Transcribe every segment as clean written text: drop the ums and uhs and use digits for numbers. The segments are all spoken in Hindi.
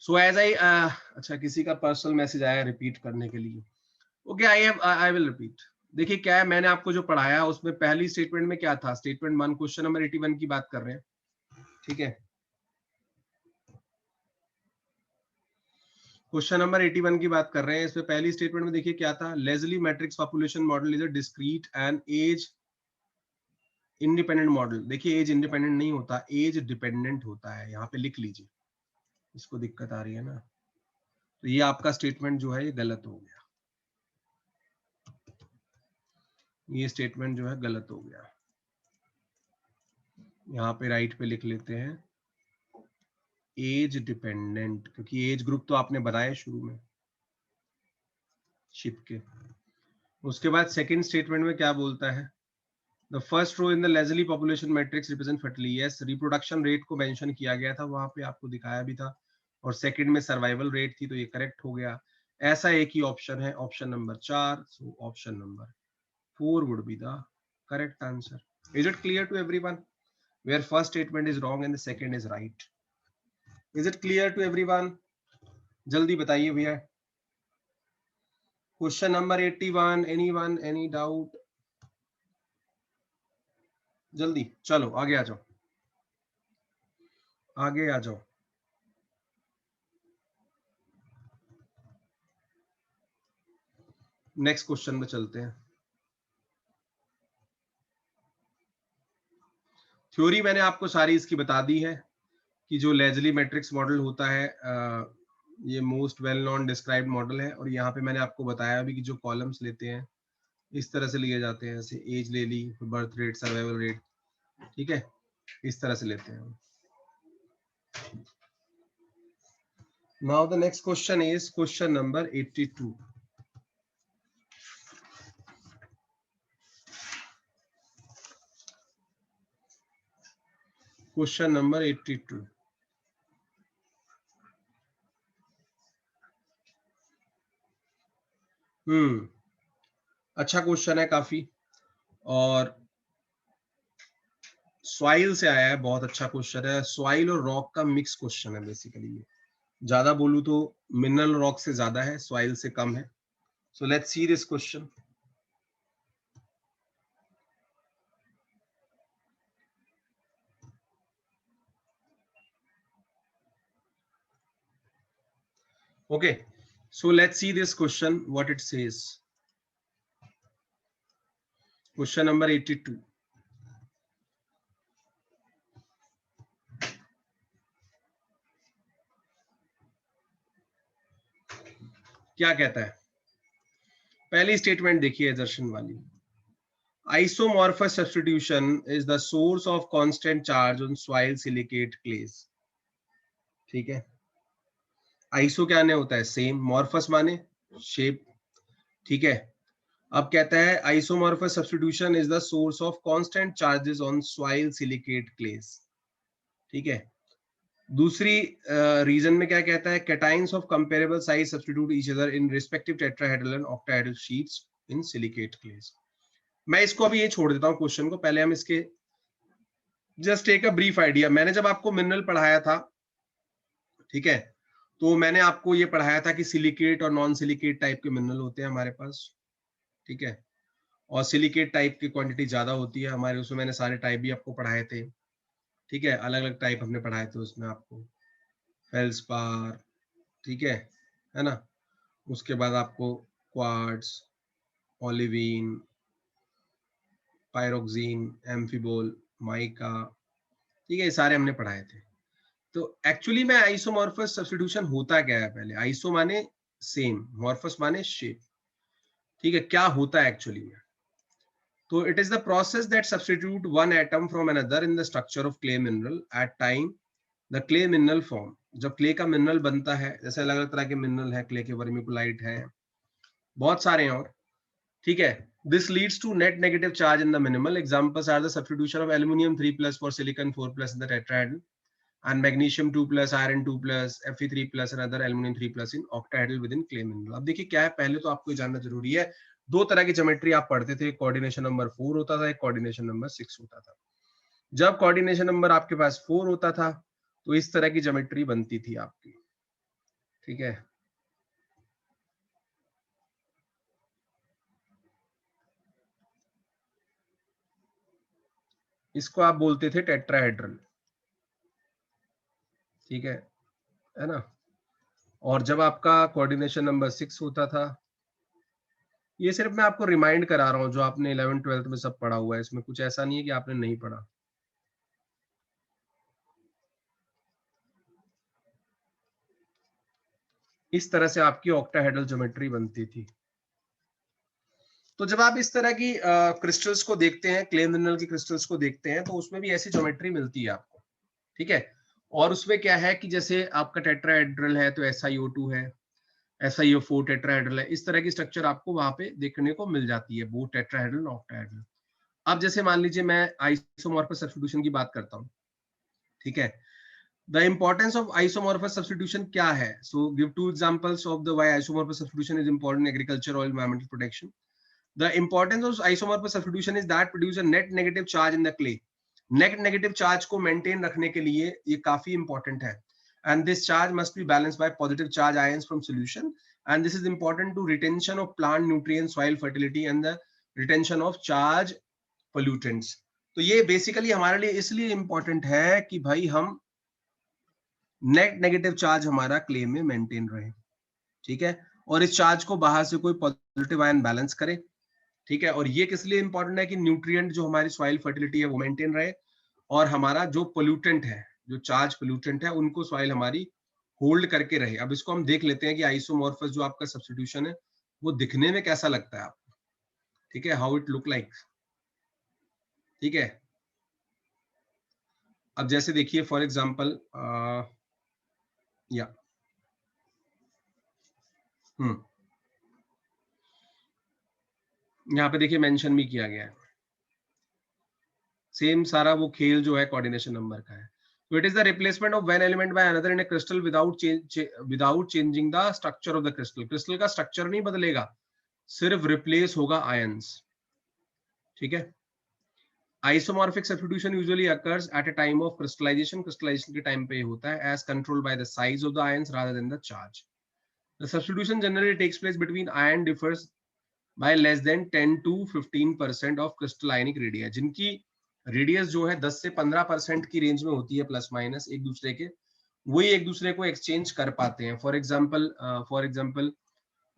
सो एज आई अच्छा किसी का पर्सनल मैसेज आया रिपीट करने के लिए। Okay I will repeat. देखिए क्या है, मैंने आपको जो पढ़ाया उसमें पहली स्टेटमेंट में क्या था, स्टेटमेंट 1 क्वेश्चन नंबर 81 की बात कर रहे हैं, ठीक है। क्वेश्चन नंबर 81 की बात कर रहे हैं। इसमें पहली स्टेटमेंट में देखिए क्या था, Leslie matrix population model is a discrete and age independent model. देखिए एज इंडिपेंडेंट नहीं होता, एज डिपेंडेंट होता है, यहाँ पे लिख लीजिए। इसको दिक्कत आ रही है ना, तो ये आपका स्टेटमेंट जो है ये गलत हो गया, ये स्टेटमेंट जो है गलत हो गया। यहाँ पे राइट पे लिख लेते हैं एज डिपेंडेंट, क्योंकि एज ग्रुप तो आपने बनाया शुरू में शिप के। उसके बाद सेकंड स्टेटमेंट में क्या बोलता है, the first row in the Leslie population matrix represent fertility. Yes, reproduction rate को मेंशन किया गया था, वहां पे आपको दिखाया भी था, और सेकंड में सर्वाइवल रेट थी, तो ये करेक्ट हो गया। ऐसा एक ही ऑप्शन है, option number 4, so option number 4 would be the correct answer. Is it clear to everyone where first statement is wrong and the second is right? Is it clear to everyone? जल्दी बताइए भैया। Question number 81, anyone, any doubt? जल्दी चलो आगे आ जाओ, आगे आ जाओ। नेक्स्ट क्वेश्चन में चलते हैं। थ्योरी मैंने आपको सारी इसकी बता दी है कि जो लेजली मैट्रिक्स मॉडल होता है ये most well known described model है, और यहाँ पे मैंने आपको बताया भी कि जो कॉलम्स लेते हैं इस तरह से लिए जाते हैं, जैसे एज ले ली, बर्थ रेट, सर्वाइवल रेट, ठीक है, इस तरह से लेते हैं। Now the next question is question number 82। Question number 82। अच्छा क्वेश्चन है काफी, और सॉइल से आया है, बहुत अच्छा क्वेश्चन है। सॉइल और रॉक का मिक्स क्वेश्चन है बेसिकली ये, ज्यादा बोलूं तो मिनरल रॉक से ज्यादा है, सॉइल से कम है। So let's see this question. Okay, so let's see this question, what it says. Question number 82. क्या कहता है, पहली स्टेटमेंट देखिए दर्शन वाली, isomorphous substitution is the source of constant charge on soil silicate clays। ठीक है, आइसो क्या होता है, सेम, मॉर्फस माने शेप, ठीक है। अब कहता है isomorphous substitution is the source of constant charges on soil silicate clays, ठीक है। दूसरी रीजन में क्या कहता है, cations of comparable size substitute each other in respective tetrahedral and octahedral sheets in silicate clays. मैं इसको अभी ये छोड़ देता हूँ क्वेश्चन को, पहले हम इसके जस्ट एक ब्रीफ आइडिया। मैंने जब आपको मिनरल पढ़ाया था, ठीक है, तो मैंने आपको ये पढ़ाया था कि सिलिकेट और नॉन सिलिकेट टाइप के मिनरल होते हैं हमारे पास, ठीक है, और सिलिकेट टाइप की क्वांटिटी ज्यादा होती है हमारे, उसमें मैंने सारे टाइप भी आपको पढ़ाए थे, ठीक है, अलग अलग टाइप हमने पढ़ाए थे उसमें आपको, फेल्सपार, ठीक है ना। उसके बाद आपको क्वार्ट्ज, ओलिवीन, पायरोक्सिन, एम्फिबोल, माइका, ठीक है, ये सारे हमने पढ़ाए थे। तो एक्चुअली में आइसोमॉर्फस सब्स्टिट्यूशन होता क्या है, पहले आइसो माने सेम, मॉर्फस माने शेप, ठीक है। क्या होता है एक्चुअली में, तो it is the process that substitute one atom from another in the structure of clay mineral at time the clay mineral form. जब क्ले का मिनरल बनता है, जैसे अलग अलग तरह के मिनरल है, क्ले के वर्मिकुलाइट है, बहुत सारे हैं, और ठीक है, this leads to net negative charge in the minimal. Examples are the substitution of aluminium 3+ for silicon 4+ in the tetrahedral, and magnesium 2+, iron 2+, Fe3+ and other aluminum 3+ in octahedral within clay mineral। अब देखिए क्या है, पहले तो आपको जानना जरूरी है, दो तरह की ज्योमेट्री आप पढ़ते थे, कोऑर्डिनेशन नंबर 4 होता था, एक कोऑर्डिनेशन नंबर 6 होता था। जब कोऑर्डिनेशन नंबर आपके पास 4 होता था तो इस तरह की ज्योमेट्री बनती थी आपकी, ठीक है, इसको आप बोलते थे टेट्राहेड्रल, ठीक है ना। और जब आपका कोऑर्डिनेशन नंबर 6 होता था, ये सिर्फ मैं आपको रिमाइंड करा रहा हूँ जो आपने 11 12th में सब पढ़ा हुआ है, इसमें कुछ ऐसा नहीं है कि आपने नहीं पढ़ा। इस तरह से आपकी ऑक्टाहेड्रल ज्योमेट्री बनती थी। तो जब आप इस तरह की क्रिस्टल्स को देखते हैं, क्ले मिनरल की क्रिस्टल्स को देखते हैं, तो उसमें भी ऐसी ज्योमेट्री मिलती है आपको, ठीक है। और उसमें क्या है कि जैसे आपका टेट्राहेड्रल है तो SiO2 है, SiO4 टेट्राहेड्रल है, इस तरह की स्ट्रक्चर आपको वहां पे देखने को मिल जाती है, बोथ टेट्राहेड्रल और ऑक्टाहेड्रल। अब जैसे मान लीजिए मैं आइसोमॉर्फस सब्स्टिट्यूशन की बात करता हूँ, ठीक है। The importance of isomorphous substitution क्या है? So give two examples of the why isomorphous substitution is important in agriculture or environmental protection. The importance of isomorphous substitution is that produce a net negative charge in the clay. Net negative charge को maintain रखने के लिए ये काफी important है. And this charge must be balanced by positive charge ions from solution. And this is important to retention of plant nutrients, soil fertility, and the retention of charge pollutants. तो ये बेसिकली हमारे लिए इसलिए इंपॉर्टेंट है कि भाई हम नेट नेगेटिव चार्ज हमारा क्ले में मेंटेन रहे, ठीक है। और इस चार्ज को बाहर से कोई पॉजिटिव आयन बैलेंस करे, ठीक है। और ये किस लिए इंपॉर्टेंट है कि न्यूट्रिएंट जो हमारी सॉइल फर्टिलिटी है वो मेंटेन रहे, और हमारा जो पोल्यूटेंट है, जो चार्ज पोल्यूटेंट है, उनको सॉइल हमारी होल्ड करके रहे। अब इसको हम देख लेते हैं कि आइसोमॉर्फस जो आपका सब्स्टिट्यूशन है वो दिखने में कैसा लगता है आपको, ठीक है, हाउ इट लुक लाइक, ठीक है। अब जैसे देखिए फॉर एग्जांपल या यहाँ पे देखिए मेंशन भी किया गया है, सेम सारा वो खेल जो है कोऑर्डिनेशन नंबर का है। तो it is the replacement of one element by another in a crystal without changing the structure of the crystal. Crystal का स्ट्रक्चर नहीं बदलेगा, सिर्फ रिप्लेस होगा आयंस, ठीक है। Isomorphic substitution usually occurs at a time of crystallization. Crystallization के टाइम पे होता है as controlled by the size of the ions rather than the charge. The substitution generally takes place between ion differs bye less than 10 to 15% of crystal ionic radius. जिनकी रेडियस जो है 10 से 15% की रेंज में होती है, प्लस माइनस एक दूसरे के, वही एक दूसरे को एक्सचेंज कर पाते हैं। For example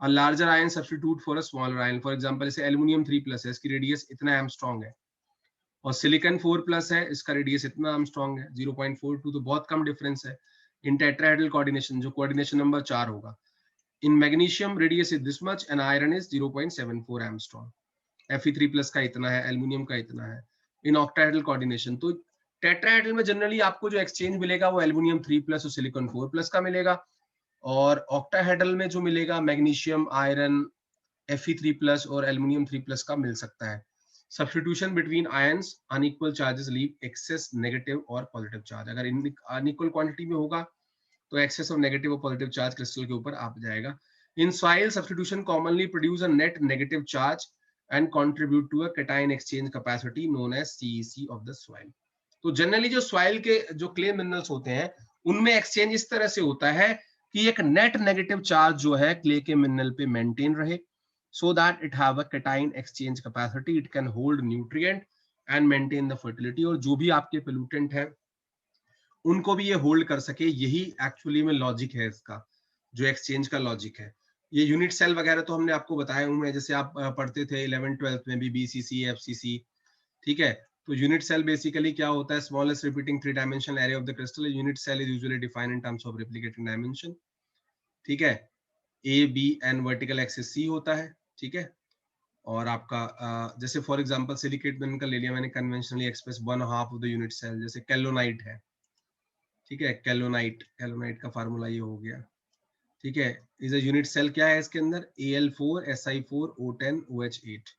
a larger ion substitute for a smaller ion. For example जैसे एल्युमिनियम 3+ है, इसकी रेडियस इतना एंगस्ट्रॉम है, और सिलिकॉन 4+ है, इसका रेडियस इतना एंगस्ट्रॉम है 0.42, तो बहुत कम डिफरेंस है। इन टेट्राहेड्रल कोऑर्डिनेशन जो कोऑर्डिनेशन नंबर 4 होगा, in magnesium radius is this much and iron is 0.74 angstrom, Fe3+ का इतना है, एल्युमिनियम का इतना है। इन ऑक्टाहेड्रल कोऑर्डिनेशन तो टेट्राहेड्रल में जनरली आपको जो एक्सचेंज मिलेगा वो एल्युमिनियम 3+ और सिलिकॉन 4+ का मिलेगा, और ऑक्टाहेड्रल में जो मिलेगा मैग्नीशियम, आयरन, Fe3+ और एल्युमिनियम 3+ का मिल सकता है। Substitution between ions, unequal charges leave excess negative और पॉजिटिव चार्ज। अगर अनइक्वल क्वांटिटी में होगा तो एक्सेस ऑफ नेगेटिव और पॉजिटिव चार्ज क्रिस्टल के ऊपर आ जाएगा। In soil substitution commonly produce a net negative charge and contribute to a cation exchange capacity known as CEC of the soil. तो जनरली जो सॉइल के जो क्ले मिनरल्स होते हैं उनमें एक्सचेंज इस तरह से होता है कि एक नेट नेगेटिव चार्ज जो है क्ले के मिनरल पे मेंटेन रहे, so that it have a cation exchange capacity, it can hold nutrient and maintain the fertility, और जो भी आपके पोल्यूटेंट है उनको भी ये होल्ड कर सके। यही एक्चुअली में लॉजिक है इसका, जो एक्सचेंज का लॉजिक है। ये यूनिट सेल वगैरह तो हमने आपको बताया हुआ है, जैसे आप पढ़ते थे 11 12th में भी, BCC FCC, ठीक है। तो यूनिट सेल बेसिकली क्या होता है, smallest repeating 3 dimensional area of the crystal. Unit cell is usually defined in terms of replicating dimension, ठीक है। A B N vertical axis C होता है, ठीक है। और आपका जैसे फॉर एग्जांपल सिलिकेट मैंने का ले लिया मैंने, conventionally express 1/2 of the unit cell, जैसे कैलोनाइट है, ठीक है। कैलोनाइट का फार्मूला ये हो गया, ठीक है। इज अ यूनिट सेल क्या है इसके अंदर, Al4Si4O10OH8,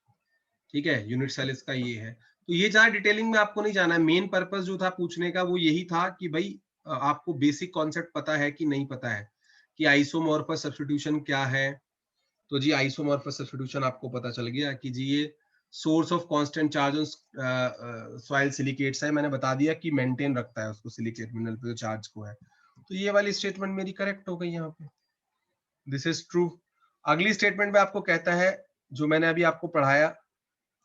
ठीक है। यूनिट सेल इसका ये है। तो ये ज्यादा डिटेलिंग में आपको नहीं जाना है, मेन पर्पस जो था पूछने का वो यही था कि भाई आपको बेसिक कॉन्सेप्ट पता है कि नहीं पता है कि आइसोमॉर्फस सब्स्टिट्यूशन क्या है। तो जी आइसोमॉर्फस सब्स्टिट्यूशन आपको पता चल गया कि जी ये source of constant charge on soil silicates है। मैंने बता दिया कि मेंटेन रखता है उसको, सिलिकेट मिनरल पे जो चार्ज को है। तो ये वाली स्टेटमेंट मेरी करेक्ट हो गई यहाँ पे, दिस इज ट्रू। अगली स्टेटमेंट में आपको कहता है जो मैंने अभी आपको पढ़ाया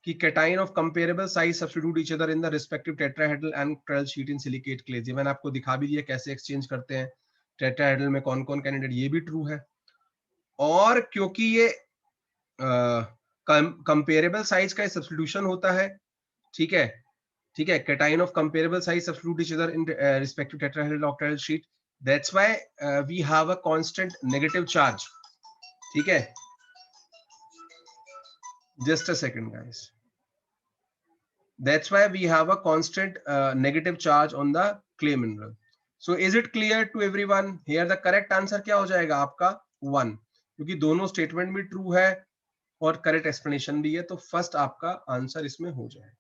कि cation of comparable size substitute each other in the respective tetrahedral and octal sheet in silicate clay। ये मैंने आपको दिखा भी दिया कैसे एक्सचेंज करते हैं टेट्राहेड्रल में कौन कौन कैंडिडेट, ये भी ट्रू है। और क्योंकि ये कंपेरेबल साइज का सब्स्टिट्यूशन होता है, ठीक है, ठीक है, cation of comparable size substitute each other in respective tetrahedral octahedral sheet, that's why we have a constant negative charge, ठीक है, just a second guys, that's why we have a constant negative charge on the clay mineral। so is it clear to everyone? here the correct answer क्या हो जाएगा आपका 1, क्योंकि दोनों स्टेटमेंट भी ट्रू है और करेक्ट एक्सप्लेनेशन भी है, तो फर्स्ट आपका आंसर इसमें हो जाएगा।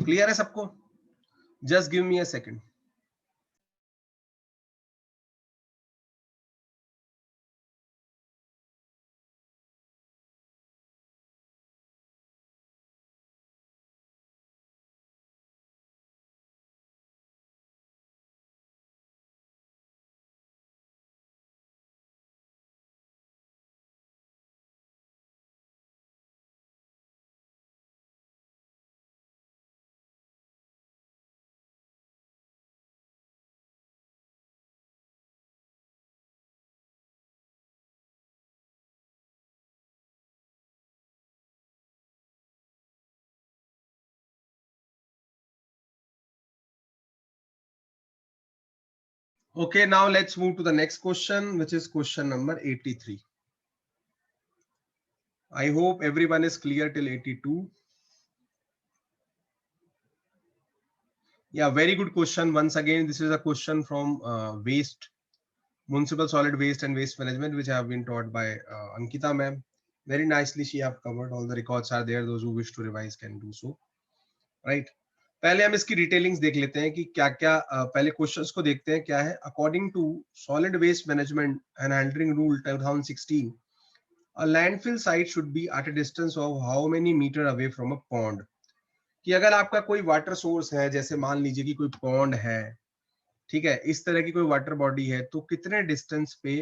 क्लियर है सबको? Just give me a second. Okay, now let's move to the next question, which is question number 83. I hope everyone is clear till 82. Yeah, very good question. Once again, this is a question from waste, municipal solid waste and waste management, which have been taught by Ankita ma'am. Very nicely she have covered. All the records are there. Those who wish to revise can do so. Right. पहले हम इसकी डिटेलिंग्स देख लेते हैं कि क्या क्या पहले क्वेश्चंस को देखते हैं क्या है। According to solid waste management and handling rule 2016, a landfill site should be at a distance of how many meter away from a pond। कि अगर आपका कोई वाटर सोर्स है, जैसे मान लीजिए कि कोई पॉन्ड है, ठीक है, इस तरह की कोई वाटर बॉडी है, तो कितने डिस्टेंस पे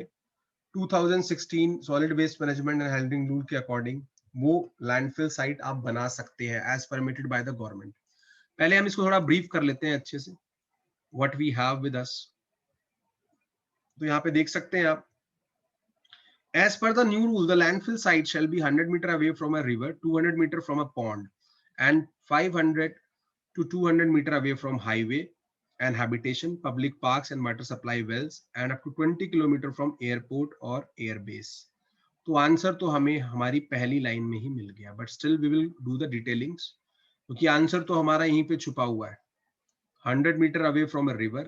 2016 solid waste management and handling rule के अकॉर्डिंग वो लैंडफिल साइट आप बना सकते हैं as permitted by the government. पहले हम इसको थोड़ा ब्रीफ कर लेते हैं अच्छे से, what we have with us. तो यहाँ पे देख सकते हैं आप, as per the new rule, the landfill site shall be 100 meter away from a river, 200 meter from a pond, and 500 to 200 meter away from highway and habitation, public parks and water supply wells, and up to 20 kilometer from airport or air base। तो आंसर तो हमें हमारी पहली लाइन में ही मिल गया, but still we will do the detailings, क्योंकि आंसर तो हमारा यहीं पे छुपा हुआ है। 100 meter away from a river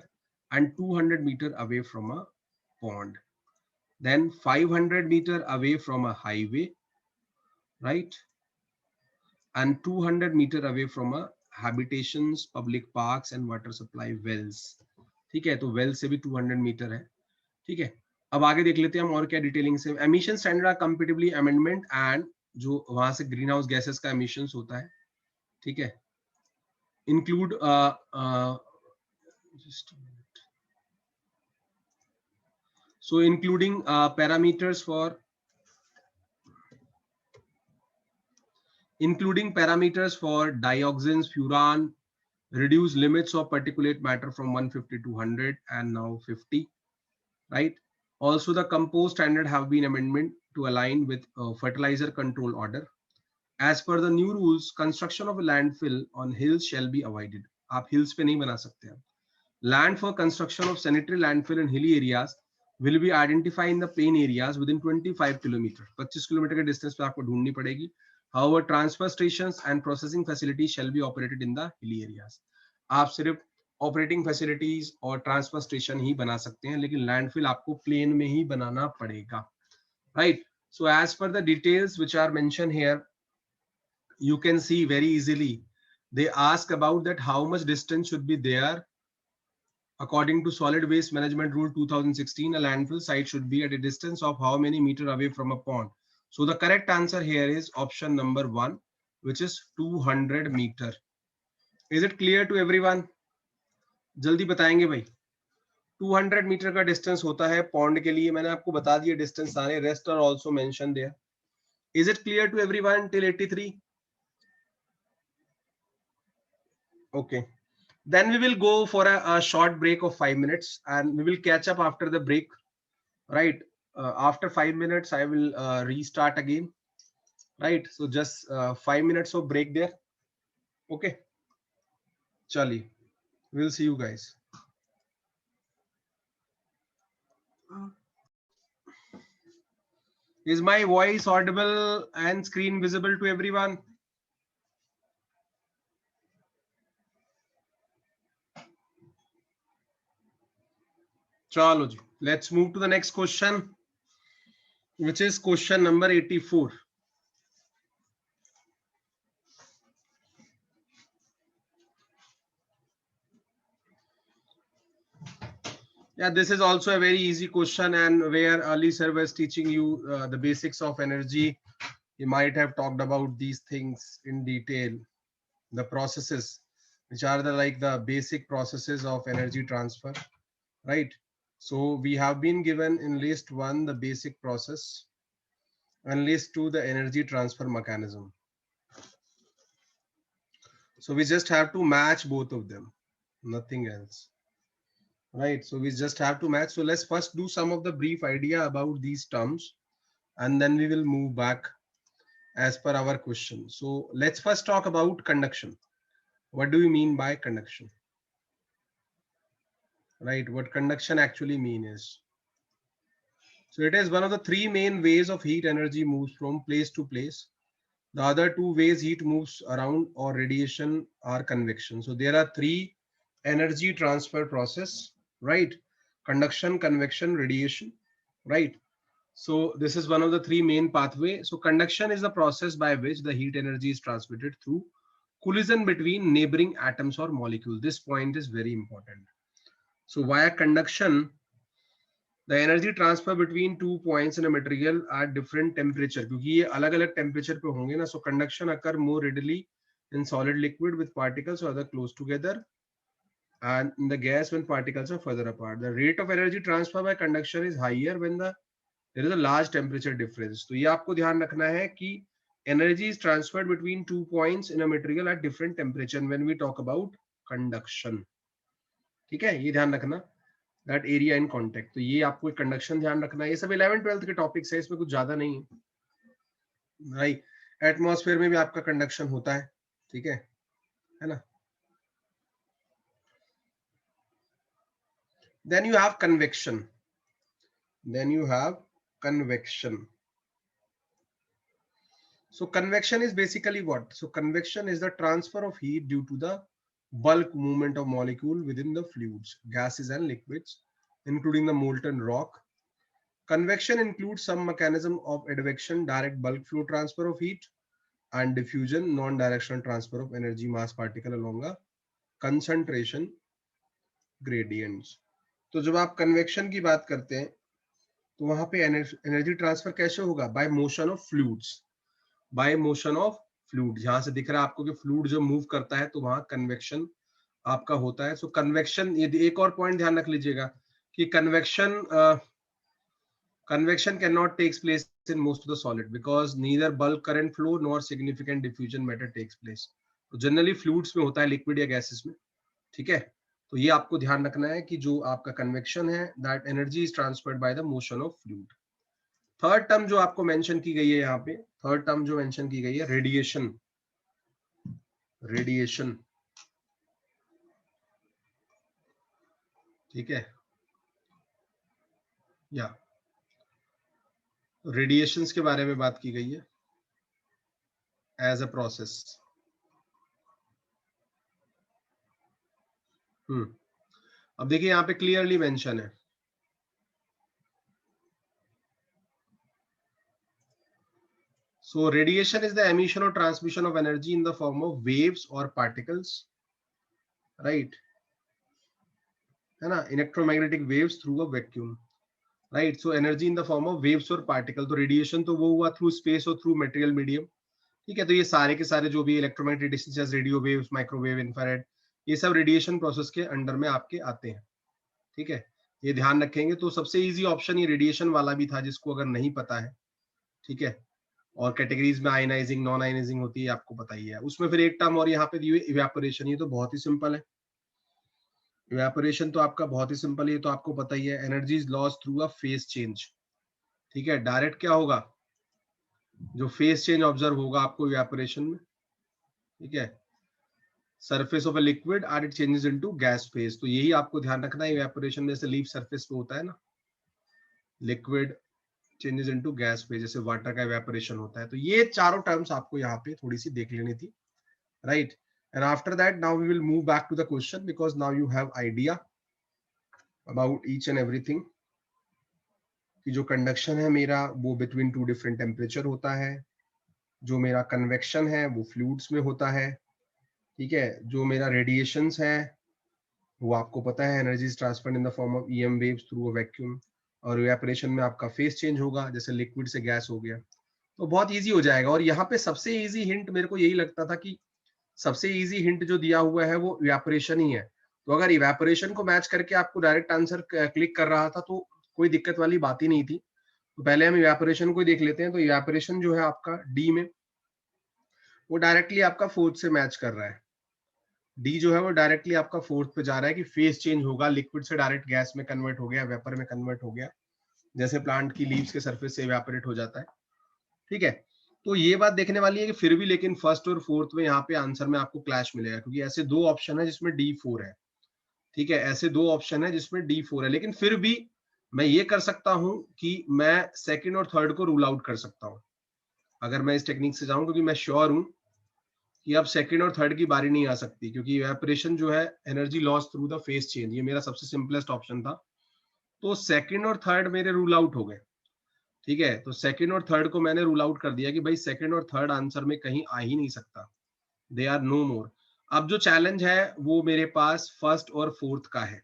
and 200 meter away from a pond, then 500 meter away from a highway, right, and 200 meter away from a habitations, public parks and water supply wells। ठीक है, तो वेल से भी 200 मीटर है। ठीक है, अब आगे देख लेते हैं हम और क्या डिटेलिंग से। Emission standard are compatibly amendment and जो वहां से ग्रीन हाउस गैसेस का एमिशंस होता है, ठीक है, include so including parameters for dioxins, furan, reduce limits of particulate matter from 150 to 100 and now 50, right? Also the compost standard have been amendment to align with fertilizer control order। as per the new rules, construction of a landfill on hills shall be avoided। आप hills पे नहीं बना सकते हैं। land for construction of sanitary landfill in hilly areas will be identified in the plain areas within 25 kilometer। 25 kilometre के डिस्टेंस पे आपको ढूंढनी पड़ेगी। However, transfer stations and processing facilities shall be operated in the hilly areas। आप सिर्फ ऑपरेटिंग फैसिलिटीज और ट्रांसफर स्टेशन ही बना सकते हैं, लेकिन लैंडफिल आपको प्लेन में ही बनाना पड़ेगा, right. So as per the details which are mention here, you can see very easily they ask about that how much distance should be there according to solid waste management rule 2016। a landfill site should be at a distance of how many meter away from a pond। so the correct answer here is option number 1, which is 200 meter। is it clear to everyone? जल्दी बताएंगे भाई। 200 मीटर का डिस्टेंस होता है पॉन्ड के लिए, मैंने आपको बता दिया डिस्टेंस सारे, rest are also mention there. Is it clear to everyone till 83? Okay. Then we will go for a short break of 5 minutes, and we will catch up after the break. Right. After 5 minutes, I will restart again. Right. So just 5 minutes of break there. Okay. Chali. We'll see you guys. Is my voice audible and screen visible to everyone? Chalo ji. Let's move to the next question, which is question number 84. Yeah, this is also a very easy question, and where Ali sir was teaching you the basics of energy, he might have talked about these things in detail, the processes, which are like the basic processes of energy transfer, right? So we have been given in list 1 the basic process, and list 2 the energy transfer mechanism. So we just have to match both of them, nothing else. Right, so we just have to match. So let's first do some of the brief idea about these terms, and then we will move back as per our question. So let's first talk about conduction. What do you mean by conduction? Right, what conduction actually mean is, so it is one of the three main ways of heat energy moves from place to place. The other two ways heat moves around or radiation are convection. So there are three energy transfer process, right? Conduction, convection, radiation, right? So this is one of the three main pathway. So conduction is the process by which the heat energy is transmitted through collision between neighboring atoms or molecules. This point is very important. So via conduction, the energy transfer between two points in a material at different temperature, क्योंकि ये अलग-अलग temperature पे होंगे ना, so conduction occur more readily in solid liquid with particles rather close together, and in the gas when particles are further apart. The rate of energy transfer by conduction is higher when there is a large temperature difference. तो ये आपको ध्यान रखना है कि energy is transferred between two points in a material at different temperature when we talk about conduction. ठीक है, ये ध्यान रखना. That area in contact. तो ये आपको कंडक्शन ध्यान रखना है. ये सब 11th-12th के टॉपिक्स है, इसमें कुछ ज्यादा नहीं है. राइट, एटमॉस्फेयर में भी आपका कंडक्शन होता है, ठीक है ना. Then you have convection. So convection is basically what? So convection is the transfer of heat due to the bulk movement of molecule within the fluids, gases and liquids, including the molten rock. Convection includes some mechanism of advection, direct bulk flow transfer of heat, and diffusion, non-directional transfer of energy mass particle along a concentration gradients. तो जब आप कन्वेक्शन की बात करते हैं तो वहां पे एनर्जी ट्रांसफर कैसे होगा? Bye motion of fluids. Bye motion of fluid, जहां से दिख रहा है आपको कि फ्लूइड जो मूव करता है तो वहां कन्वेक्शन आपका होता है. सो कन्वेक्शन, यदि एक और पॉइंट ध्यान रख लीजिएगा कि convection cannot takes place in most of the solid because neither bulk current flow nor significant diffusion matter takes place. तो जनरली फ्लूइड्स में होता है, लिक्विड या गैसेस में, ठीक है. तो ये आपको ध्यान रखना है कि जो आपका कन्वेक्शन है, that energy is transferred by the motion of fluid. Third term जो आपको मेंशन की गई है यहाँ पे, थर्ड टर्म जो मेंशन की गई है, रेडिएशन. ठीक है, या रेडिएशंस के बारे में बात की गई है एज अ प्रोसेस. अब देखिए यहाँ पे क्लियरली मेंशन है. So radiation is the emission or transmission of energy in the form of waves or particles, right? है ना, electromagnetic waves through a vacuum, right? So energy in the form of waves or particle. तो radiation तो वो हुआ through space और through material medium, ठीक है. तो ये सारे के सारे जो भी electromagnetic radiation जैसे रेडियो वेव्स, माइक्रोवेव, इंफ्रारेड, ये सब रेडिएशन प्रोसेस के अंडर में आपके आते हैं, ठीक है. ये ध्यान रखेंगे। तो सबसे इजी ऑप्शन ये रेडिएशन वाला भी था, जिसको अगर नहीं पता है, ठीक है। और कैटेगरीज में आयनाइजिंग, नॉन आयनाइजिंग होती है, आपको पता ही है। उसमें फिर एक टर्म और यहाँ पे दी हुई इवेपोरेशन, ये तो बहुत ही सिंपल है। इवेपोरेशन तो आपका बहुत ही सिंपल है, ये तो आपको पता ही है। Energy is lost through a phase change, ठीक है। डायरेक्ट क्या होगा, जो फेज चेंज ऑब्जर्व होगा आपको इवेपोरेशन में, ठीक है। Surface of a liquid are it changes into gas phase, तो यही आपको ध्यान रखना है। इवेपोरेशन में जैसे लीफ सरफेस पे होता है ना, liquid changes into gas phase, जैसे वाटर का इवेपोरेशन होता है। तो ये चारों टर्म्स आपको यहाँ पे थोड़ी सी देख लेनी थी, right. And after that now we will move back to the question, because now you have idea about each and everything, कि जो कंडक्शन है मेरा वो बिटवीन टू डिफरेंट टेम्परेचर होता है, जो मेरा कन्वेक्शन है वो फ्लूइड्स में होता है, ठीक है। जो मेरा रेडिएशंस है वो आपको पता है, energy is transferred in the form of EM waves through a vacuum. और इवेपोरेशन में आपका फेस चेंज होगा, जैसे लिक्विड से गैस हो गया। तो बहुत इजी हो जाएगा। और यहाँ पे सबसे इजी हिंट मेरे को यही लगता था कि सबसे इजी हिंट जो दिया हुआ है वो इवेपोरेशन ही है। तो अगर इवेपोरेशन को मैच करके आपको डायरेक्ट आंसर क्लिक कर रहा था तो कोई दिक्कत वाली बात ही नहीं थी। तो पहले हम इवेपोरेशन को देख लेते हैं। तो इवेपोरेशन जो है आपका डी में, वो डायरेक्टली आपका फोर्थ से मैच कर रहा है। डी जो है वो डायरेक्टली आपका फोर्थ पे जा रहा है कि फेस चेंज होगा, लिक्विड से डायरेक्ट गैस में कन्वर्ट हो गया, वेपर में कन्वर्ट हो गया, जैसे प्लांट की लीव्स के सरफेस से इवेपोरेट हो जाता है, ठीक है। तो ये बात देखने वाली है कि फिर भी लेकिन फर्स्ट और फोर्थ में यहाँ पे आंसर में आपको क्लैश मिलेगा, क्योंकि ऐसे दो ऑप्शन है जिसमें डी फोर है, ठीक है। ऐसे दो ऑप्शन है जिसमें डी फोर है, लेकिन फिर भी मैं ये कर सकता हूं कि मैं सेकंड और थर्ड को रूल आउट कर सकता हूं, अगर मैं इस टेक्निक से जाऊं, क्योंकि मैं श्योर हूं कि अब सेकंड और थर्ड की बारी नहीं आ सकती, क्योंकि इवेपोरेशन जो है energy loss through the face change, ये मेरा सबसे सिंपलेस्ट ऑप्शन था। तो सेकंड और थर्ड मेरे रूल आउट हो गए, ठीक है। तो सेकंड और थर्ड को मैंने रूल आउट कर दिया कि भाई सेकंड और थर्ड आंसर में कहीं आ ही नहीं सकता, दे आर नो मोर। अब जो चैलेंज है वो मेरे पास फर्स्ट और फोर्थ का है,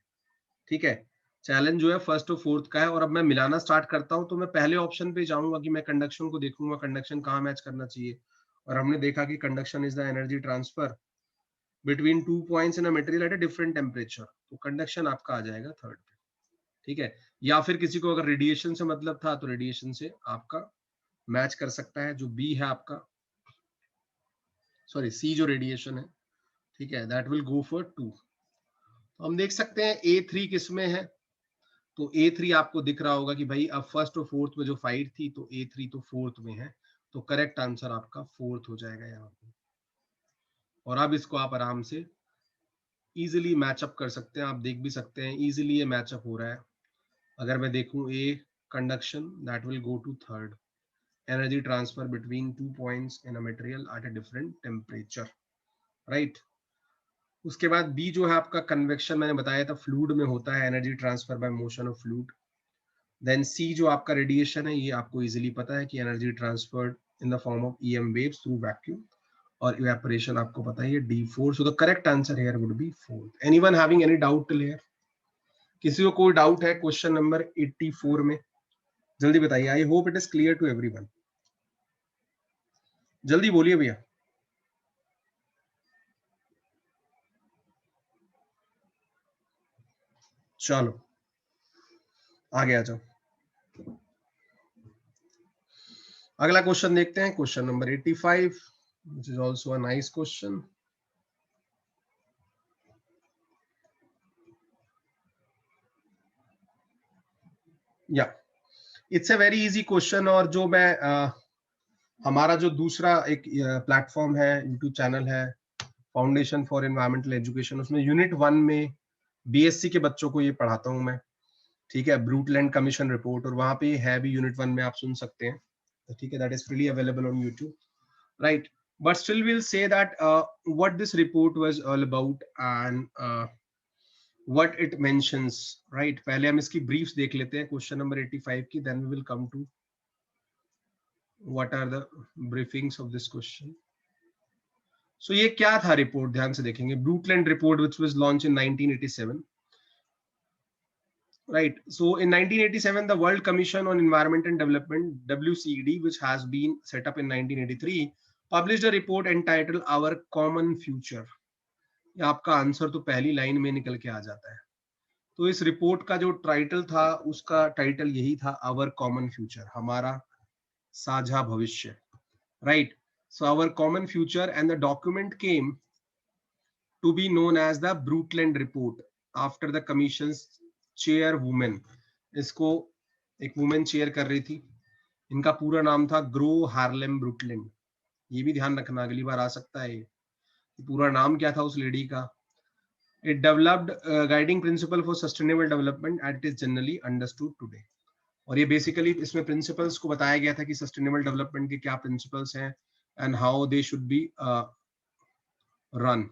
ठीक है। चैलेंज जो है फर्स्ट और फोर्थ का है। और अब मैं मिलाना स्टार्ट करता हूं, तो मैं पहले ऑप्शन पे जाऊंगा कि मैं कंडक्शन को देखूंगा, कंडक्शन कहाँ मैच करना चाहिए। और हमने देखा कि conduction is the energy transfer between two points in a material at a different temperature, तो कंडक्शन आपका आ जाएगा थर्ड पे, ठीक है। या फिर किसी को अगर रेडिएशन से मतलब था तो रेडिएशन से आपका मैच कर सकता है, जो बी है आपका, सॉरी सी जो रेडिएशन है, ठीक है, that will go for two. तो हम देख सकते हैं ए थ्री किस में है। तो ए थ्री आपको दिख रहा होगा कि भाई अब फर्स्ट और फोर्थ में जो फाइट थी, तो ए थ्री तो फोर्थ में है, तो करेक्ट आंसर आपका फोर्थ हो जाएगा यहाँ पे। और अब इसको आप आराम से इजीली मैचअप कर सकते हैं, आप देख भी सकते हैं इजीली ये मैचअप हो रहा है। अगर मैं देखूं A conduction, that will go to third, energy transfer between two points in a material at a different temperature, right. उसके बाद बी जो है आपका कन्वेक्शन, मैंने बताया था फ्लूइड में होता है, energy transfer by motion of fluid. Then C जो आपका रेडिएशन है, ये आपको इजीली पता है कि energy transferred in the form of EM waves through vacuum. और इवेपोरेशन आपको पता है D four, so the correct answer here would be fourth. Anyone having any doubt till here? किसी को कोई डाउट है क्वेश्चन नंबर 84 में? जल्दी बताइए, I hope it is clear to everyone. जल्दी बोलिए भैया। चलो आगे आ जाओ, अगला क्वेश्चन देखते हैं, question number 85, which is also a nice question. या it's a very easy question. और जो मैं हमारा जो दूसरा एक प्लेटफॉर्म है, यूट्यूब चैनल है, फाउंडेशन फॉर एनवायरमेंटल एजुकेशन, उसमें यूनिट 1 में बीएससी के बच्चों को ये पढ़ाता हूं मैं, ठीक है, ब्रूटलैंड कमीशन रिपोर्ट। और वहां पे है भी यूनिट 1 में, आप सुन सकते हैं, ठीक है। That is freely available on YouTube, right? But still we'll say that what this report was all about and what it mentions, right? पहले हम इसकी briefs देख लेते हैं क्वेश्चन नंबर 85 की, then we will come to what are the briefings of this question. So ये क्या था रिपोर्ट, ध्यान से देखेंगे। ब्रूटलैंड report which was launched in 1987, right? So in 1987 the World Commission on Environment and Development, WCED, which has been set up in 1983, published a report entitled Our Common Future. आपका आंसर तो पहली लाइन में निकल के आ जाता है। तो इस रिपोर्ट का जो टाइटल था, उसका टाइटल यही था, आवर कॉमन फ्यूचर, हमारा साझा भविष्य, right. So our common future and the document came to be known as the Brundtland report after the commission's chair women. इसको एक वुमेन चेयर कर रही थी. इनका पूरा नाम था ग्रो हार्लेम ब्रूटलैंड. ये भी ध्यान रखना, अगली बार आ सकता है. पूरा नाम क्या था उस लेडी का. It developed guiding principle for sustainable development and it is generally understood today. और ये बेसिकली इसमें प्रिंसिपल्स को बताया गया था कि सस्टेनेबल डेवलपमेंट के क्या प्रिंसिपल्स हैं and how they should be run.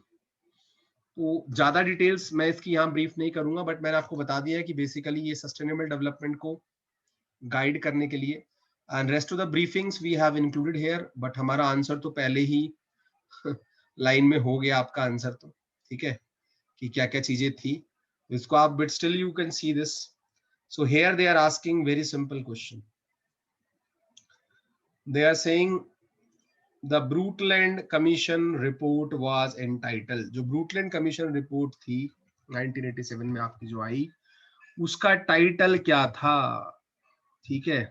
तो ज्यादा डिटेल्स मैं इसकी यहाँ ब्रीफ नहीं करूंगा, बट मैंने आपको बता दिया है कि बेसिकली ये सस्टेनेबल डेवलपमेंट को गाइड करने के लिए. And rest of the briefings we have included here, but हमारा आंसर तो पहले ही लाइन में हो गया आपका आंसर, तो ठीक है कि क्या क्या चीजें थी इसको आप, but still you can see this. So here they are asking very simple question. They are saying the Brundtland commission report was entitled. जो ब्रूटलैंड कमीशन रिपोर्ट थी 1987 में आपकी जो आई, उसका टाइटल क्या था. ठीक है,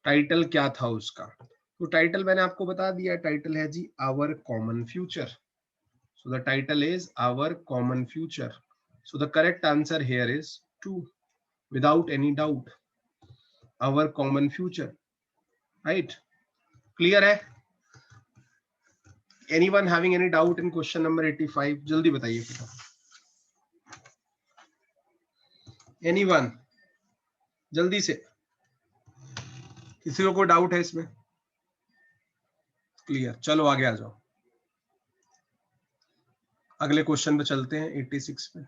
टाइटल क्या था उसका. तो टाइटल मैंने आपको बता दिया, टाइटल है जी our common future. So the title is Our Common Future. So the correct answer here is 2, without any doubt. Our Common Future. Right? Clear है? Anyone having any doubt in question number 85? जल्दी बताइए. Anyone? जल्दी से. किसी को कोई डाउट है इसमें? क्लियर. चलो आगे आ जाओ. अगले क्वेश्चन पे चलते हैं 86 पे.